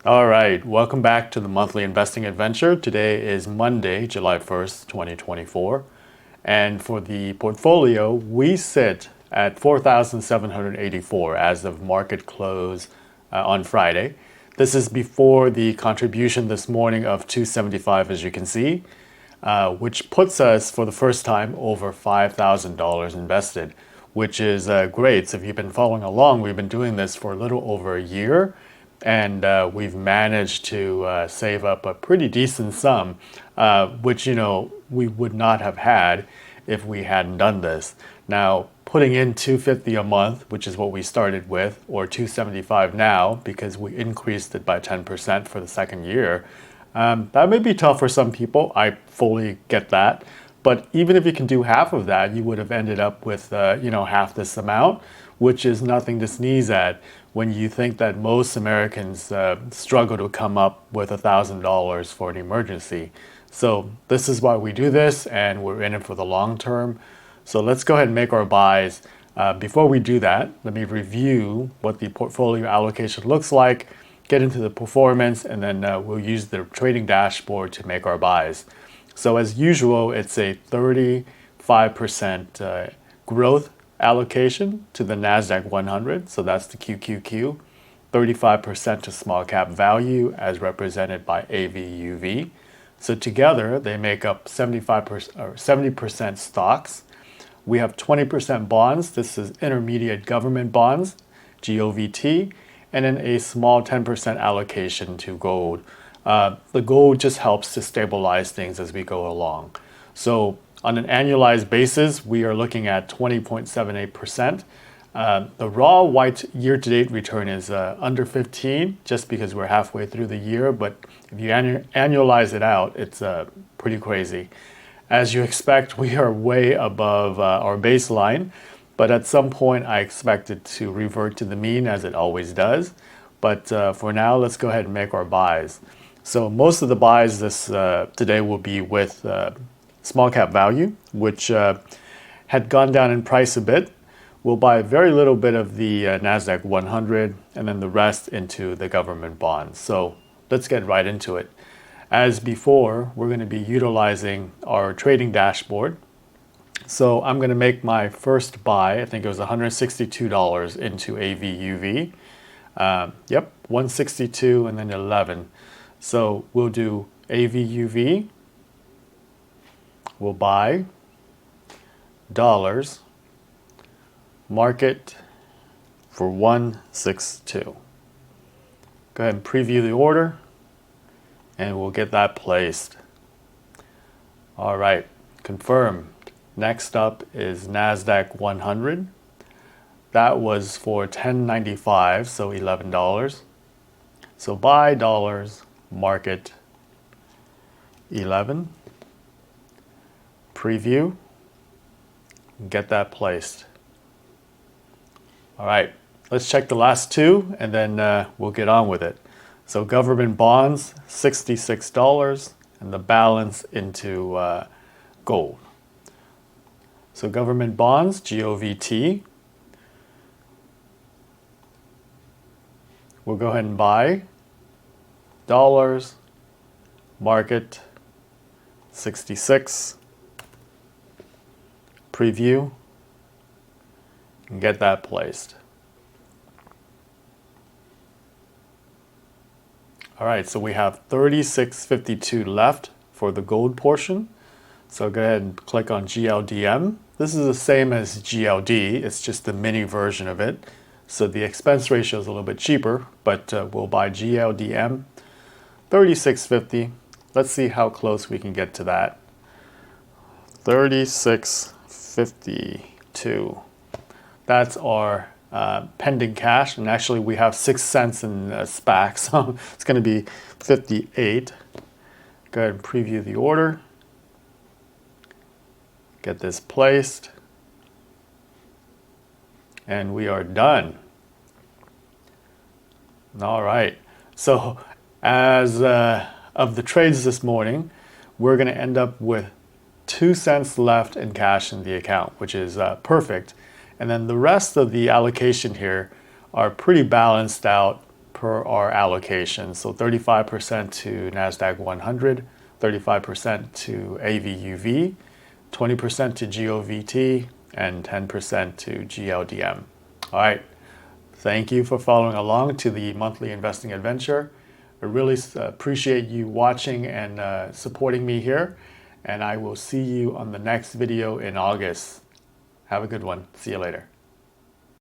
All right, welcome back to the monthly investing adventure. Today is Monday, July 1st, 2024. And for the portfolio, we sit at 4,784 as of market close on Friday. This is before the contribution this morning of 275, as you can see, which puts us for the first time over $5,000 invested, which is great. So if you've been following along, we've been doing this for a little over a year. And we've managed to save up a pretty decent sum, which, we would not have had if we hadn't done this. Now, putting in $250 a month, which is what we started with, or $275 now, because we increased it by 10% for the second year, that may be tough for some people. I fully get that. But even if you can do half of that, you would have ended up with, half this amount, which is nothing to sneeze at when you think that most Americans struggle to come up with $1,000 for an emergency. So this is why we do this, and we're in it for the long term. So let's go ahead and make our buys. Before we do that, let me review what the portfolio allocation looks like, get into the performance, and then we'll use the trading dashboard to make our buys. So as usual, it's a 35% growth allocation to the NASDAQ 100, so that's the QQQ, 35% to small cap value as represented by AVUV. So together they make up 75% or 70% stocks. We have 20% bonds. This is intermediate government bonds, GOVT, and then a small 10% allocation to gold. The gold just helps to stabilize things as we go along. So on an annualized basis, we are looking at 20.78%. The raw white year-to-date return is under 15, just because we're halfway through the year. But if you annualize it out, it's pretty crazy. As you expect, we are way above our baseline. But at some point, I expect it to revert to the mean, as it always does. But for now, let's go ahead and make our buys. So most of the buys today will be with small cap value, which had gone down in price a bit. We'll buy very little bit of the NASDAQ 100 and then the rest into the government bonds. So let's get right into it. As before, we're going to be utilizing our trading dashboard. So I'm going to make my first buy. I think it was $162 into AVUV. Yep, 162 and then 11. So we'll do AVUV. We'll buy dollars, market for 162. Go ahead and preview the order, and we'll get that placed. All right, confirmed. Next up is NASDAQ 100. That was for $10.95, so $11. So buy dollars, market 11. Preview, get that placed. All right, let's check the last two, and then we'll get on with it. So government bonds, $66, and the balance into gold. So government bonds, GOVT. We'll go ahead and buy dollars, market 66. Preview, and get that placed. All right, so we have 36.52 left for the gold portion. So go ahead and click on GLDM. This is the same as GLD, it's just the mini version of it. So the expense ratio is a little bit cheaper, but we'll buy GLDM, 36.50. Let's see how close we can get to that. 36.52. That's our pending cash, and actually we have 6 cents in SPAC, so it's going to be 58. Go ahead and preview the order. Get this placed. And we are done. All right. So as of the trades this morning, we're going to end up with 2 cents left in cash in the account, which is perfect. And then the rest of the allocation here are pretty balanced out, per our allocation. So 35% to NASDAQ 100, 35% to AVUV, 20% to GOVT, and 10% to GLDM. All right. Thank you for following along to the monthly investing adventure. I really appreciate you watching and supporting me here. And I will see you on the next video in August. Have a good one. See you later.